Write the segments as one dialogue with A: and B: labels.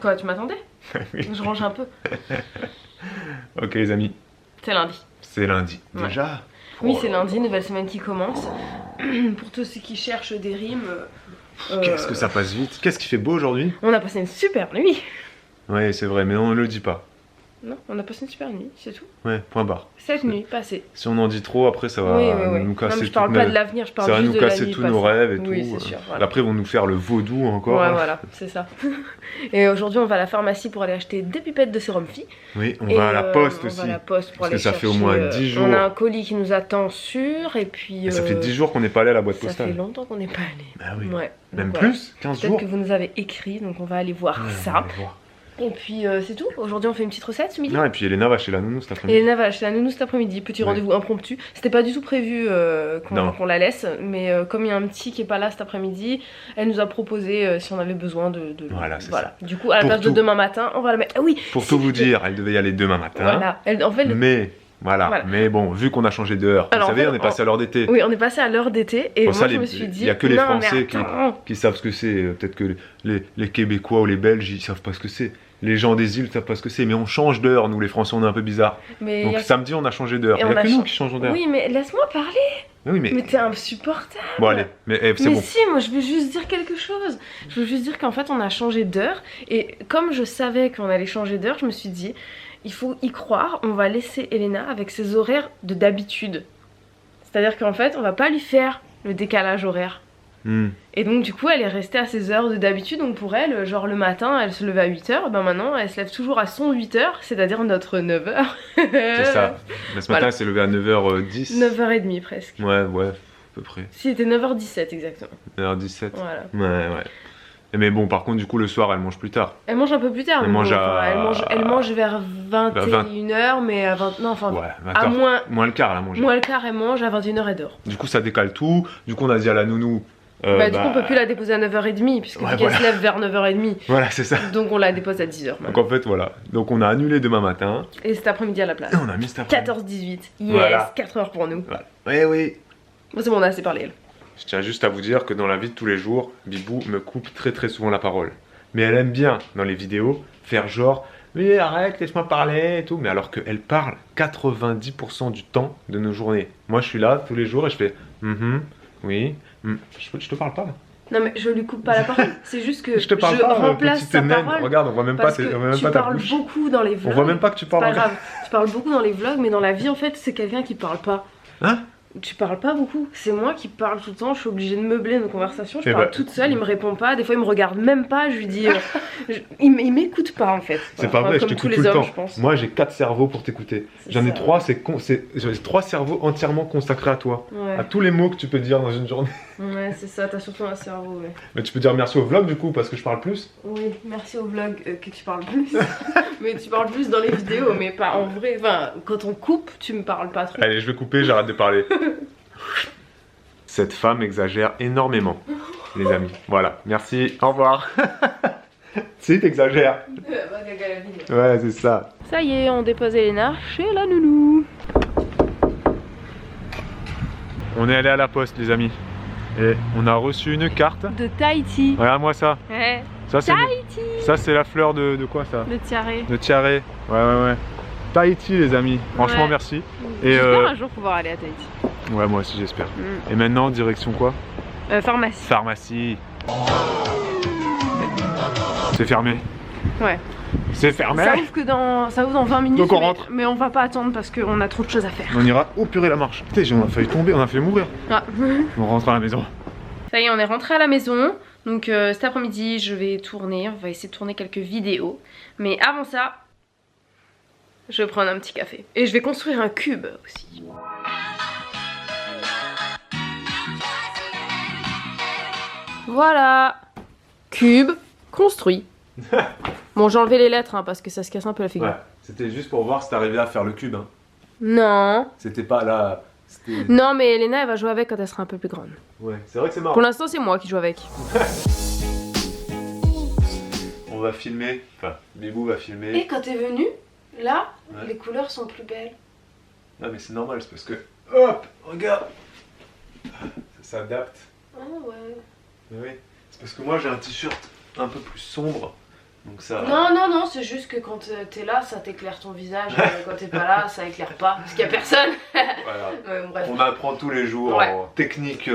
A: Quoi, tu m'attendais?
B: Oui.
A: Je range un peu.
B: Ok les amis,
A: C'est lundi.
B: c'est lundi.
A: Ouais.
B: Déjà?
A: Oui,
B: Oh
A: c'est
B: là là.
A: lundi, nouvelle semaine qui commence. Pour tous ceux qui cherchent des rimes.
B: Qu'est-ce que ça passe vite. Qu'est-ce qui fait beau aujourd'hui?
A: On a passé une super nuit.
B: Ouais, c'est vrai, mais on ne le dit pas.
A: Non, on a passé une super nuit, c'est tout.
B: Ouais, point barre.
A: Cette nuit passée.
B: Si on en dit trop, après ça va
A: Oui.
B: nous
A: Non,
B: casser
A: mais je parle
B: toutes
A: pas
B: nos-
A: de l'avenir, je
B: ça
A: parle
B: va
A: juste
B: nous
A: de la
B: casser
A: nuit
B: tous
A: passée.
B: nos rêves et
A: Oui,
B: tout.
A: c'est sûr. Voilà.
B: Après, ils vont nous faire le vaudou encore.
A: Ouais, voilà, c'est ça. Et aujourd'hui, on va à la pharmacie pour aller acheter des pipettes de sérum Phi.
B: Oui, on
A: Et,
B: va à la poste
A: on
B: aussi.
A: va à la poste pour
B: Parce que
A: aller
B: ça fait au
A: chercher,
B: moins 10 jours.
A: On a un colis qui nous attend sûr, et puis.
B: Et ça fait 10 jours qu'on n'est pas allé à la boîte
A: Ça fait
B: postale.
A: longtemps qu'on n'est pas allé.
B: Bah oui.
A: Ouais.
B: Même
A: Donc voilà.
B: plus 15
A: Peut-être
B: jours
A: que vous nous avez écrit, donc on va aller voir
B: Ouais, on va
A: ça.
B: aller voir.
A: Et puis c'est tout. Aujourd'hui, on fait une petite recette ce midi.
B: Non, et puis Elena va chez la nounou cet après-midi.
A: Elena va acheter la nounou cet après-midi. Petit
B: Ouais.
A: rendez-vous impromptu. C'était pas du tout prévu
B: Non.
A: qu'on la laisse, mais comme il y a un petit qui est pas là cet après-midi, elle nous a proposé si on avait besoin de.
B: Voilà, c'est ça.
A: Du coup, à la
B: Pour
A: place
B: tout.
A: de demain matin, on va la mettre. Ah oui.
B: Pour
A: si,
B: tout vous dire, elle devait y aller demain matin.
A: Voilà. En fait,
B: Mais voilà.
A: Voilà.
B: Mais bon, vu qu'on a changé d'heure, vous
A: Alors, en
B: savez,
A: fait,
B: on est passé à l'heure d'été.
A: oui, on est passé à l'heure d'été et
B: Bon,
A: moi
B: ça,
A: je
B: les-
A: me suis dit.
B: il y a que les
A: non,
B: Français
A: mais attends.
B: qui savent ce que c'est. Peut-être que les Québécois ou les Belges, ils savent pas ce que c'est. Les gens des îles savent pas ce que c'est. Mais on change d'heure, nous les Français, on est un peu bizarres.
A: Mais
B: Donc
A: il y a-
B: samedi, on a changé d'heure.
A: Et
B: Il
A: on
B: y a
A: a
B: que nous
A: changé.
B: qui changeons d'heure.
A: Oui, mais laisse-moi parler.
B: Oui, mais.
A: Mais t'es insupportable.
B: Bon, allez, mais c'est
A: Mais
B: bon.
A: si, moi je veux juste dire quelque chose. Je veux juste dire qu'en fait on a changé d'heure. Et comme je savais qu'on allait changer d'heure, je me suis dit, il faut y croire, on va laisser Elena avec ses horaires de d'habitude. C'est-à-dire qu'en fait on va pas lui faire le décalage horaire.
B: Hmm.
A: Et donc du coup elle est restée à ses heures de d'habitude. Donc pour elle, genre le matin elle se levait à 8h. Ben maintenant elle se lève toujours à son 8h, c'est-à-dire notre 9h.
B: C'est ça. Mais ce matin,
A: Voilà.
B: elle s'est levée à 9h10.
A: 9h30 presque.
B: Ouais, à peu près.
A: Si, c'était 9h17 exactement.
B: 9h17.
A: Voilà.
B: Ouais. Mais bon, par contre, du coup, le soir, elle mange plus tard.
A: Elle mange un peu plus tard.
B: Elle
A: mais
B: mange
A: bon,
B: à-
A: elle mange vers 21h, mais à 20... Non, enfin,
B: Ouais,
A: à
B: d'accord.
A: moins
B: Le quart, elle a mangé.
A: le quart, elle mange, à 21h, elle dort.
B: Du coup, ça décale tout. Du coup, on a dit à la nounou.
A: Du coup, on peut plus la déposer à 9h30, puisque
B: Ouais,
A: vu qu'elle
B: voilà.
A: se lève vers 9h30.
B: Voilà, c'est ça.
A: Donc on la dépose à 10h.
B: Donc en fait, voilà. Donc on a annulé demain matin.
A: Et cet après-midi à la place.
B: Et on a mis cet après-midi.
A: 14-18. Yes,
B: Voilà.
A: 4h pour nous.
B: Voilà. Oui.
A: Bon, c'est bon, on a assez parlé. Là.
B: Je tiens juste à vous dire que dans la vie de tous les jours, Bibou me coupe très souvent la parole. Mais elle aime bien, dans les vidéos, faire genre « Oui, arrête, laisse-moi parler » et tout. Mais alors qu'elle parle 90% du temps de nos journées. Moi, je suis là tous les jours et je fais « oui, je te parle pas là.
A: Non, mais je lui coupe pas la parole. C'est juste que
B: Je te parle pas,
A: remplace
B: petite
A: sa
B: naine.
A: parole.
B: Regarde, on voit même pas,
A: Parce que
B: on voit même
A: tu
B: pas ta
A: parles
B: bouche.
A: beaucoup dans les vlogs.
B: On voit même pas que tu
A: C'est
B: parles.
A: pas
B: regarde.
A: grave. Tu parles beaucoup dans les vlogs, mais dans la vie, en fait, c'est quelqu'un qui parle pas.
B: Hein?
A: Tu parles pas beaucoup, c'est moi qui parle tout le temps, je suis obligée de meubler nos conversations, je
B: Eh
A: parle
B: bah,
A: toute seule, il me répond pas, des fois il me regarde même pas, je lui dis... il m'écoute pas en fait.
B: C'est
A: Voilà.
B: pas
A: Enfin,
B: vrai, je
A: comme tous
B: t'écoute
A: les
B: tout le
A: hommes,
B: temps.
A: je pense.
B: Moi, j'ai 4 cerveaux pour t'écouter.
A: C'est
B: J'en ai
A: ça.
B: 3, j'ai 3 cerveaux entièrement consacrés à toi.
A: Ouais,
B: À tous les mots que tu peux dire dans une journée.
A: ouais c'est ça, t'as surtout un cerveau, ouais.
B: Mais tu peux dire merci au vlog du coup, parce que je parle plus.
A: Oui, merci au vlog que tu parles plus. Mais tu parles plus dans les vidéos, mais pas en vrai. Enfin, quand on coupe, tu me parles pas trop.
B: Allez, je vais couper, j'arrête de parler. Cette femme exagère énormément, les amis. Voilà, merci, au revoir. Si, t'exagères. Ouais, c'est ça.
A: Ça y est, on dépose Elena chez la nounou.
B: On est allé à la poste, les amis. Et on a reçu une carte.
A: De Tahiti.
B: Regarde-moi ça.
A: Ouais,
B: Ça, c'est
A: Tahiti.
B: ça, c'est la fleur de quoi ça?
A: De tiaré.
B: De tiaré. Ouais. Tahiti, les amis. Franchement,
A: Ouais.
B: merci. Et
A: J'espère un jour pouvoir aller à Tahiti.
B: ouais, moi aussi, j'espère. Et maintenant, direction quoi?
A: Pharmacie.
B: Pharmacie. C'est fermé.
A: Ouais.
B: C'est fermé.
A: Ça ouvre dans 20 minutes.
B: Donc on
A: mais-
B: rentre.
A: Mais on va pas attendre parce qu'on a trop de choses à faire.
B: On ira. Oh purée, la marche. Putain, on a failli tomber, on a failli mourir.
A: Ah.
B: On rentre à la maison.
A: Ça y est, on est rentré à la maison. Donc cet après-midi, je vais tourner. On va essayer de tourner quelques vidéos. Mais avant ça, je vais prendre un petit café. Et je vais construire un cube aussi. Voilà. Cube construit. Bon, j'ai enlevé les lettres hein, parce que ça se casse un peu la figure.
B: Ouais, c'était juste pour voir si t'arrivais à faire le cube. Hein.
A: Non.
B: C'était pas là. C'était.
A: Non, mais Elena, elle va jouer avec quand elle sera un peu plus grande.
B: Ouais, c'est vrai que c'est marrant.
A: Pour l'instant, c'est moi qui joue avec.
B: On va filmer. Enfin, Bibou va filmer.
A: quand t'es venu, Là,
B: Ouais.
A: les couleurs sont plus belles.
B: Non mais c'est normal, c'est parce que... Hop, regarde. Ça s'adapte.
A: Ah ouais.
B: Mais oui, c'est parce que moi j'ai un t-shirt un peu plus sombre. Donc ça...
A: Non, c'est juste que quand t'es là, ça t'éclaire ton visage. Quand t'es pas là, ça éclaire pas. Parce qu'il y a personne.
B: Voilà.
A: Ouais, bon, bref.
B: On apprend tous les jours
A: Ouais.
B: en technique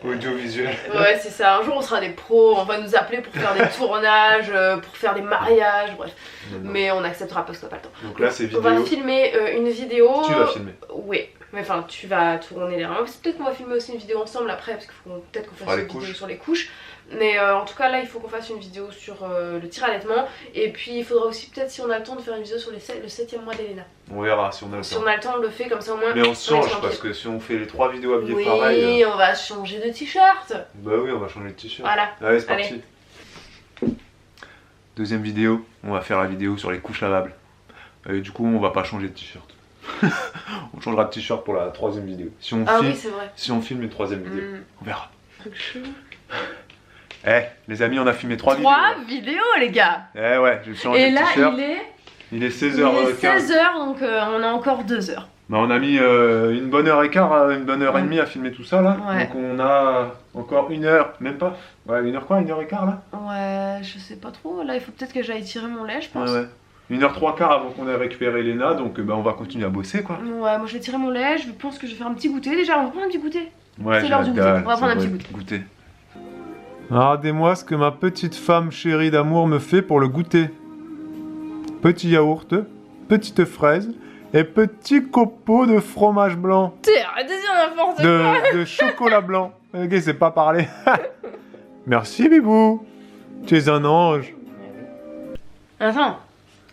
B: audiovisuelle.
A: Ouais, c'est ça. Un jour, on sera des pros. On va nous appeler pour faire des tournages, pour faire des mariages, bref. Mais on acceptera parce qu'on n'a pas le temps.
B: Donc là c'est
A: On va
B: vidéo.
A: filmer une vidéo.
B: Tu vas filmer.
A: Oui. Mais enfin, tu vas tourner les rames. Peut-être qu'on va filmer aussi une vidéo ensemble après, parce qu'il faut peut-être qu'on fasse
B: les
A: une vidéo
B: couches.
A: sur les couches. Mais en tout cas, là, il faut qu'on fasse une vidéo sur le tir à allaitement. Et puis, il faudra aussi, peut-être, si on a le temps, de faire une vidéo sur le 7e mois d'Elena.
B: On verra si on a le
A: Si
B: temps.
A: on a le temps, on le fait comme ça au moins.
B: Mais on se change
A: tranquille.
B: parce que si on fait les 3 vidéos habillées
A: Oui,
B: pareil.
A: on va changer de t-shirt.
B: Bah oui, on va changer de t-shirt.
A: Voilà.
B: Allez, c'est
A: Allez.
B: parti. Deuxième vidéo, on va faire la vidéo sur les couches lavables. Et du coup, on va pas changer de t-shirt. On changera de t-shirt pour la 3e vidéo. Si on,
A: Ah
B: filme,
A: oui, c'est vrai.
B: si on filme une 3e vidéo,
A: Mm.
B: on verra.
A: Truc chaud.
B: Eh, les amis, on a filmé 3 vidéos.
A: 3 vidéos, les gars.
B: Eh ouais, j'ai changé
A: Et
B: de
A: là,
B: t-shirt.
A: il
B: est
A: est
B: 16h15.
A: 16h, donc on a encore 2 heures.
B: Bah, on a mis une bonne heure et quart, une bonne heure et demie à filmer tout ça là.
A: Ouais.
B: Donc on a encore 1 heure, même pas. Ouais, 1 heure quoi, 1 heure et quart là.
A: Ouais, je sais pas trop. Là, il faut peut-être que j'aille tirer mon lait, je pense.
B: Ouais, ouais. 1 heure 3 quarts avant qu'on ait récupéré Elena, donc bah, on va continuer à bosser quoi.
A: Ouais, moi je vais tirer mon lait. Je pense que je vais faire un petit goûter. Déjà, on va prendre un petit goûter.
B: Ouais,
A: C'est
B: j'ai
A: l'heure
B: la
A: du goûter.
B: dalle,
A: On va prendre un
B: c'est
A: petit
B: vrai, goûter. Regardez-moi ce que ma petite femme chérie d'amour me fait pour le goûter. Petit yaourt, petite fraise et petit copeau de fromage blanc.
A: Arrête de dire n'importe quoi.
B: De chocolat blanc. Le gars, il sait pas parler. Merci, Bibou. Tu es un ange.
A: Attends.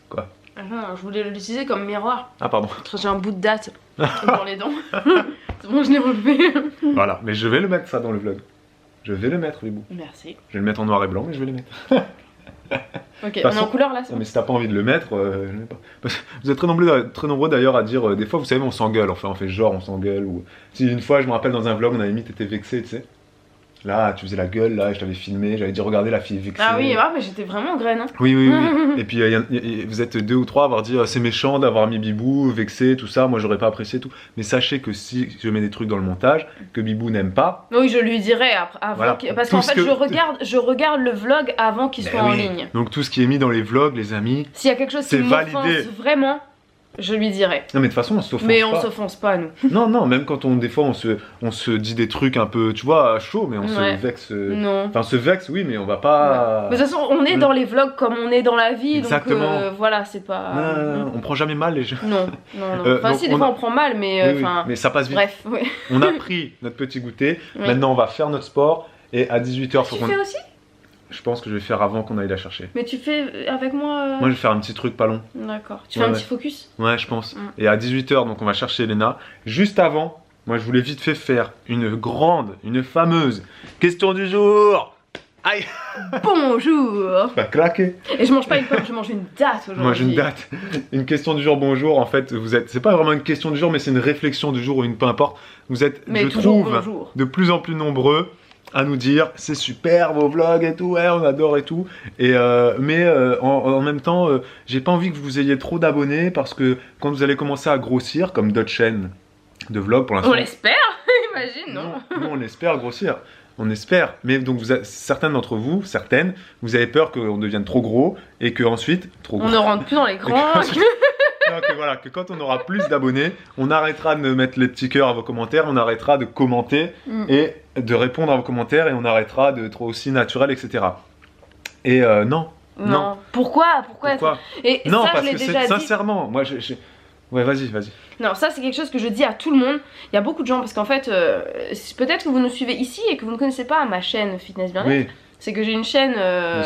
B: Quoi?
A: Attends, je voulais l'utiliser comme miroir.
B: Ah, pardon.
A: Parce que j'ai un bout de date dans les dents. C'est bon, je l'ai relevé.
B: Voilà, mais je vais le mettre ça dans le vlog. Je vais le mettre, Bibou.
A: Merci.
B: Je vais le mettre en noir et blanc, mais je vais le mettre.
A: Ok, on est
B: façon-
A: en couleur là, c'est
B: Non,
A: bon.
B: mais si t'as pas envie de le mettre, je mets pas. Parce que vous êtes très nombreux d'ailleurs à dire, des fois, vous savez, on s'engueule. Enfin, on fait genre, on s'engueule. Ou... Si une fois, je me rappelle dans un vlog, on avait mis, t'étais vexé, tu sais. Là, tu faisais la gueule, là, je t'avais filmé, j'avais dit, regardez la fille vexée.
A: Ah oui, ouais, mais j'étais vraiment graine. Hein.
B: Oui, oui, oui. Et puis vous êtes 2 ou 3 à avoir dit c'est méchant d'avoir mis Bibou, vexé, tout ça, moi j'aurais pas apprécié tout. Mais sachez que si je mets des trucs dans le montage que Bibou n'aime pas,
A: Oui, je lui dirai après, avant
B: Voilà.
A: parce
B: Tout
A: qu'en
B: ce
A: fait,
B: que-
A: je regarde le vlog avant qu'il
B: ben
A: soit en
B: oui.
A: ligne.
B: Donc tout ce qui est mis dans les vlogs, les amis.
A: S'il y a quelque chose qui
B: C'est validé.
A: m'offense vraiment, je lui dirai.
B: Non mais de toute façon on s'offense
A: Mais on
B: pas.
A: s'offense pas, nous.
B: Non, non, même quand des fois on se dit des trucs un peu, tu vois, chaud, mais on
A: Ouais.
B: se vexe.
A: Non.
B: Enfin, on se vexe, oui, mais on va pas.
A: Mais de toute façon, on est dans les vlogs comme on est dans la vie,
B: Exactement.
A: donc voilà, c'est pas...
B: Non, non, non, on prend jamais mal les gens.
A: Non, non, non. Enfin,
B: donc
A: si, des
B: on
A: fois
B: a-
A: on prend mal, mais
B: Oui, oui,
A: enfin...
B: mais ça passe vite.
A: Bref, ouais.
B: On a pris notre petit goûter.
A: Oui.
B: Maintenant, on va faire notre sport. Et à 18h, faut
A: Tu
B: qu'on.
A: fais aussi?
B: Je pense que je vais faire avant qu'on aille la chercher.
A: Mais tu fais avec moi
B: Moi, je vais faire un petit truc pas long.
A: D'accord. Tu
B: Ouais,
A: fais un
B: ouais.
A: petit focus?
B: Ouais, je pense.
A: Mm.
B: Et à 18h, donc on va chercher Elena. Juste avant, moi, je voulais vite fait faire une fameuse question du jour. Aïe,
A: Bonjour!
B: pas claquer.
A: Et je mange pas une pomme, je mange une date aujourd'hui.
B: Moi, j'ai une date. Une question du jour, bonjour. En fait, vous êtes. C'est pas vraiment une question du jour, mais c'est une réflexion du jour ou une peu importe. Vous êtes,
A: Mais
B: je
A: toujours
B: trouve,
A: bonjour.
B: de plus en plus nombreux à nous dire c'est super vos vlogs et tout, ouais, on adore et tout. Et mais en même temps, j'ai pas envie que vous ayez trop d'abonnés parce que quand vous allez commencer à grossir, comme d'autres chaînes de vlogs pour l'instant.
A: On l'espère, imagine, non?
B: Nous, on espère grossir. On espère, mais donc certaines d'entre vous, vous avez peur qu'on devienne trop gros et que ensuite trop
A: On
B: gros.
A: ne rentre plus dans l'écran.
B: Non, que voilà, que quand on aura plus d'abonnés, on arrêtera de mettre les petits cœurs à vos commentaires, on arrêtera de commenter
A: Mm.
B: et de répondre à vos commentaires et on arrêtera d'être aussi naturel, etc. Et non.
A: Non. Pourquoi?
B: Pourquoi?
A: Et
B: Non,
A: ça,
B: parce
A: je l'ai
B: que
A: déjà
B: c'est
A: dit.
B: sincèrement, moi Ouais, vas-y.
A: Non, ça c'est quelque chose que je dis à tout le monde. Il y a beaucoup de gens parce qu'en fait, peut-être que vous nous suivez ici et que vous ne connaissez pas ma chaîne Fitness Bien-être.
B: Oui,
A: C'est que j'ai une chaîne
B: De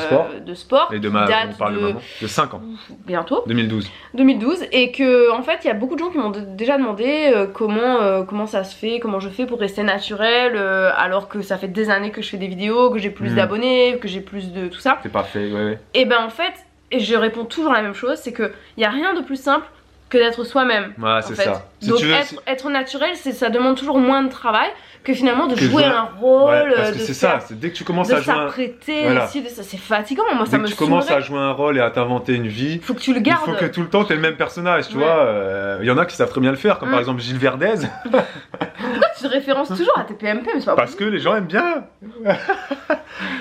B: sport.
A: de
B: et de
A: qui
B: on
A: date
B: parle de
A: de
B: maman, de 5 ans,
A: bientôt
B: 2012.
A: 2012 et que en fait il y a beaucoup de gens qui m'ont déjà demandé comment ça se fait, comment je fais pour rester naturelle alors que ça fait des années que je fais des vidéos, que j'ai plus
B: Mm.
A: d'abonnés, que j'ai plus de tout ça.
B: C'est pas fait, ouais.
A: Et ben en fait, et je réponds toujours la même chose, c'est que il y a rien de plus simple que d'être soi-même.
B: Ouais, c'est ça. Si
A: Donc
B: tu veux,
A: être naturel, ça demande toujours moins de travail que finalement de jouer un rôle,
B: ouais, parce que
A: de
B: c'est
A: faire,
B: ça, c'est dès que tu commences
A: de
B: à jouer
A: s'apprêter
B: voilà.
A: aussi, c'est fatigant, moi
B: dès
A: ça
B: que
A: me
B: tu commences
A: saoulerait.
B: à jouer un rôle et à t'inventer une vie,
A: Faut que tu le gardes.
B: il faut que tout le temps t'aies le même personnage, tu
A: Ouais.
B: vois. Il y en a qui savent très bien le faire, comme par exemple Gilles Verdez,
A: Pourquoi tu te références toujours à tes PMP, mais c'est pas
B: parce que les gens aiment bien.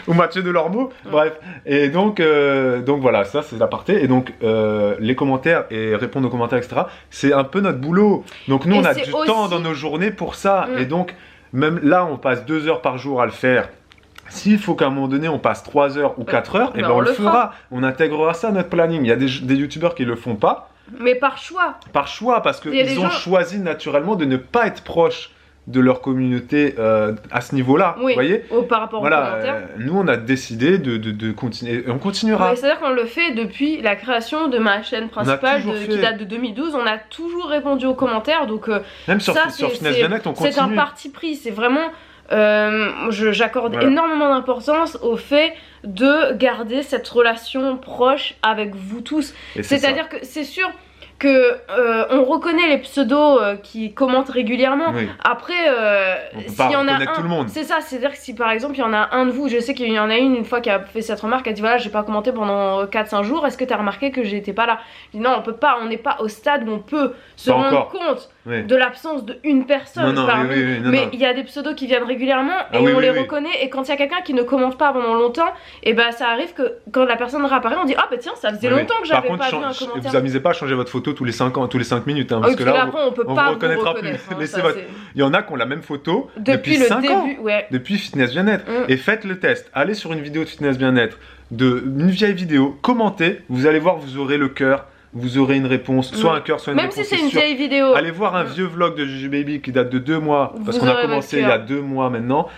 B: Ou Mathieu Delormeau, bref. Et donc voilà, ça c'est l'aparté. Et donc les commentaires et répondre aux commentaires, etc. C'est un peu notre boulot. Donc nous
A: Et
B: on a
A: c'est
B: du
A: aussi-
B: temps dans nos journées pour ça. Et donc même là on passe 2 heures par jour à le faire. S'il faut qu'à un moment donné on passe 3 heures ou 4 heures, et ben on le fera. On intégrera ça à notre planning. Il y a des youtubeurs qui le font pas.
A: Mais par choix.
B: Par choix, parce qu'ils ont choisi naturellement de ne pas être proches de leur communauté à ce niveau-là,
A: Oui,
B: vous voyez
A: par rapport aux
B: voilà,
A: commentaires.
B: nous on a décidé de continuer, et on continuera.
A: Oui, c'est-à-dire qu'on le fait depuis la création de ma chaîne principale qui date de 2012, on a toujours répondu aux commentaires, donc
B: même sur
A: ça,
B: Fitness Bien-être, on continue.
A: C'est un parti pris, c'est vraiment... j'accorde énormément d'importance au fait de garder cette relation proche avec vous tous. C'est-à-dire que c'est sûr que on reconnaît les pseudos qui commentent régulièrement.
B: Oui.
A: Après,
B: s'il y en a un, tout le monde.
A: C'est ça, c'est-à-dire que si par exemple il y en a un de vous, je sais qu'il y en a une fois qui a fait cette remarque, elle a dit voilà, j'ai pas commenté pendant 4-5 jours, est-ce que t'as remarqué que j'étais pas là? Je dis non, on peut pas, on n'est pas au stade où on peut se rendre compte de l'absence d'une personne parmi. Mais il y a des pseudos qui viennent régulièrement et on les reconnaît, et quand il y a quelqu'un qui ne commente pas pendant longtemps, et bah ça arrive que quand la personne réapparaît, on dit ah bah tiens, ça faisait longtemps que j'avais pas vu un commentaire.
B: Vous amusez pas à changer votre photo tous les 5 minutes, hein,
A: parce que là après on peut pas vous reconnaître.
B: Laissez votre... Il y en a qui ont la même photo depuis
A: le
B: 5
A: début,
B: ans,
A: ouais.
B: depuis Fitness Bien-être. Et faites le test, allez sur une vidéo de Fitness Bien-être, une vieille vidéo, commentez, vous allez voir, vous aurez le cœur. Vous aurez une réponse, soit un cœur, soit une réponse.
A: Même si c'est une vieille vidéo.
B: Allez voir un vieux vlog de Jujubaby qui date de 2 mois, parce qu'on a commencé il y a 2 mois maintenant.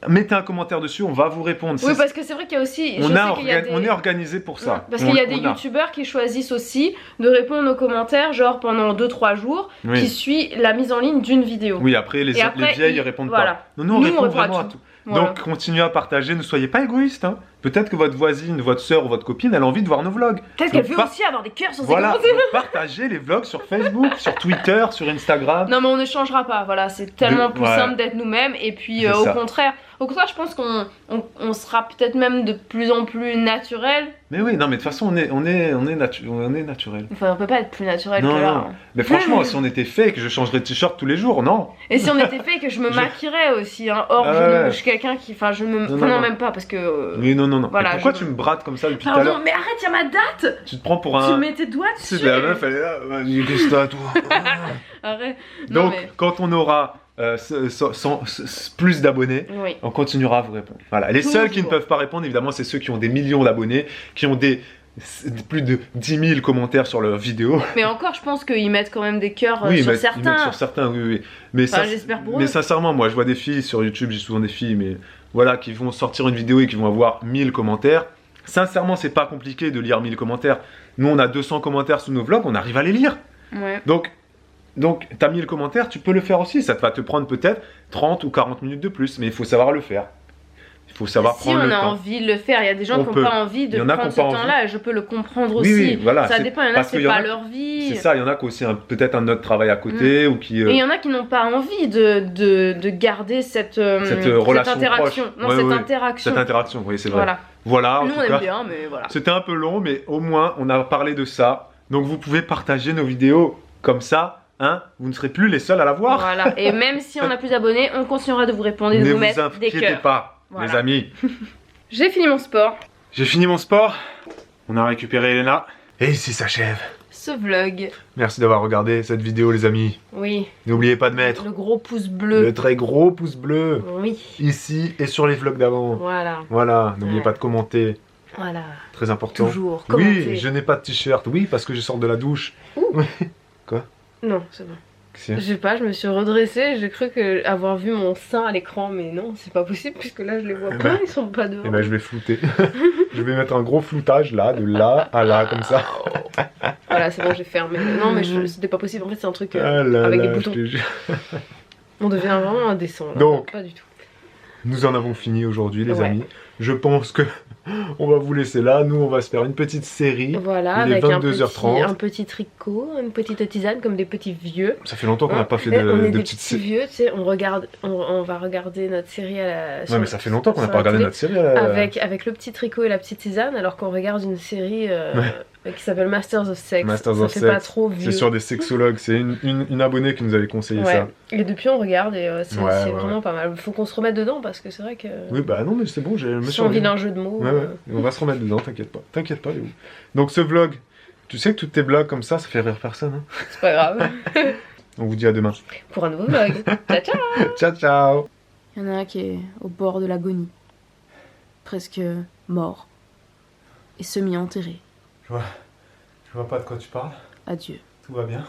B: Mettez un commentaire dessus, on va vous répondre.
A: Oui, parce que c'est vrai qu'il y a aussi...
B: On est organisé pour ça.
A: Parce qu'il y a des youtubeurs qui choisissent aussi de répondre aux commentaires, genre pendant 2-3 jours, qui suit la mise en ligne d'une vidéo.
B: Oui, après les vieilles ils répondent pas. Nous on répond vraiment à tout. Donc continuez à partager, ne soyez pas égoïste. Hein. Peut-être que votre voisine, votre soeur ou votre copine, elle a envie de voir nos vlogs.
A: Peut-être qu'elle veut aussi avoir des cœurs sur ses commentaires.
B: Partagez les vlogs sur Facebook, sur Twitter, sur Instagram.
A: Non mais on ne changera pas, voilà, c'est tellement plus simple d'être nous-mêmes. Et puis au contraire, je pense qu'on sera peut-être même de plus en plus naturel.
B: Mais oui, non mais de toute façon on est naturel.
A: Enfin, on peut pas être plus naturel que là.
B: Non. Mais franchement, si on était fake, je changerais de t-shirt tous les jours, non?
A: Et si on était fake, je me maquillerais aussi. Hein. Or, je suis quelqu'un qui, enfin, je me, non, même pas parce que.
B: Oui, non.
A: Voilà,
B: pourquoi tu me brattes comme ça depuis tout à l'heure?
A: Mais arrête, y'a ma date.
B: Tu te prends pour un.
A: Tu mets tes doigts dessus.
B: C'est la meuf, elle est là. Qu'est-ce que t'as, toi?
A: Arrête.
B: Donc, quand on aura plus d'abonnés, on continuera à vous répondre. Voilà. Les seuls qui ne peuvent pas répondre, évidemment, c'est ceux qui ont des millions d'abonnés, qui ont plus de 10 000 commentaires sur leurs vidéos.
A: Mais encore, je pense qu'ils mettent quand même des cœurs sur certains. Ils mettent
B: sur certains, oui. Mais,
A: j'espère pour eux.
B: Mais sincèrement, moi, je vois des filles sur YouTube, j'ai souvent des filles, mais voilà, qui vont sortir une vidéo et qui vont avoir 1000 commentaires. Sincèrement, c'est pas compliqué de lire 1000 commentaires. Nous, on a 200 commentaires sous nos vlogs, on arrive à les lire.
A: Ouais.
B: Donc, t'as 1000 commentaires, tu peux le faire aussi. Ça va te prendre peut-être 30 ou 40 minutes de plus, mais il faut savoir le faire. Il faut savoir prendre le temps.
A: Si on a envie de le faire, il y a des gens qui n'ont pas envie de prendre ce temps-là, et je peux le comprendre aussi.
B: Oui, voilà.
A: Ça dépend, il y en a qui c'est pas leur vie.
B: C'est ça, il y en a qui ont aussi peut-être un autre travail à côté ou qui.
A: Et il y en a qui n'ont pas envie de garder cette
B: relation
A: interaction.
B: Proche.
A: Non, cette interaction.
B: Cette interaction, oui, c'est vrai. Voilà, en
A: nous
B: tout
A: on
B: cas,
A: aime bien, mais voilà.
B: C'était un peu long, mais au moins on a parlé de ça. Donc vous pouvez partager nos vidéos comme ça. Hein, vous ne serez plus les seuls à la voir.
A: Voilà, et même si on a plus d'abonnés, on continuera de vous répondre et de vous mettre des cœurs.
B: Ne vous inquiétez pas, les amis.
A: J'ai fini mon sport.
B: J'ai fini mon sport. On a récupéré Elena. Et ici s'achève
A: ce vlog.
B: Merci d'avoir regardé cette vidéo, les amis.
A: Oui.
B: N'oubliez pas de mettre
A: le gros pouce bleu.
B: Le très gros pouce bleu.
A: Oui.
B: Ici et sur les vlogs d'avant.
A: Voilà.
B: N'oubliez pas de commenter.
A: Voilà.
B: Très important.
A: Toujours. Commenter.
B: Oui, je n'ai pas de t-shirt. Oui, parce que je sors de la douche.
A: Ouh.
B: Quoi?
A: Non, c'est bon. Je sais pas, je me suis redressée, j'ai cru avoir vu mon sein à l'écran, mais non, c'est pas possible puisque là je les vois pas, ils sont pas devant.
B: Et ben je vais flouter. Je vais mettre un gros floutage là, de là à là, comme ça.
A: Voilà, c'est bon, j'ai fermé. Non, mais c'était pas possible, en fait, c'est un truc avec des boutons. On devient vraiment indécent. Là.
B: Donc,
A: pas du tout.
B: Nous en avons fini aujourd'hui, les amis. Je pense que On va vous laisser là. Nous, on va se faire une petite série.
A: Voilà,
B: Il est
A: avec
B: 22h30.
A: un petit tricot, une petite tisane comme des petits vieux.
B: Ça fait longtemps qu'on n'a pas fait
A: On est
B: de
A: des
B: petites
A: petits
B: séries.
A: vieux, tu sais, on va regarder notre série à la...
B: Ouais, mais ça fait longtemps qu'on n'a
A: sur
B: pas
A: la
B: regardé
A: télé.
B: notre série.
A: Avec le petit tricot et la petite tisane, alors qu'on regarde une série qui s'appelle Masters of Sex.
B: Masters
A: ça
B: of
A: fait
B: Sex.
A: pas trop vieux.
B: C'est sur des sexologues. C'est une abonnée qui nous avait conseillé
A: Ouais.
B: ça.
A: Et depuis on regarde et c'est
B: Ouais,
A: vraiment pas mal. Faut qu'on se remette dedans parce que c'est vrai que...
B: Oui, bah non, mais c'est bon, je me
A: si
B: suis
A: on
B: remis.
A: vit d'un jeu de mots...
B: Ouais, ouais. On va se remettre dedans, t'inquiète pas. T'inquiète pas, Léo. Donc ce vlog, tu sais que toutes tes blagues comme ça fait rire personne. Hein.
A: C'est pas grave.
B: On vous dit à demain.
A: Pour un nouveau vlog. Ciao ciao.
B: Ciao, ciao.
A: Il y en a un qui est au bord de l'agonie. Presque mort. Et semi-enterré.
B: Je vois pas de quoi tu parles.
A: Adieu.
B: Tout va bien.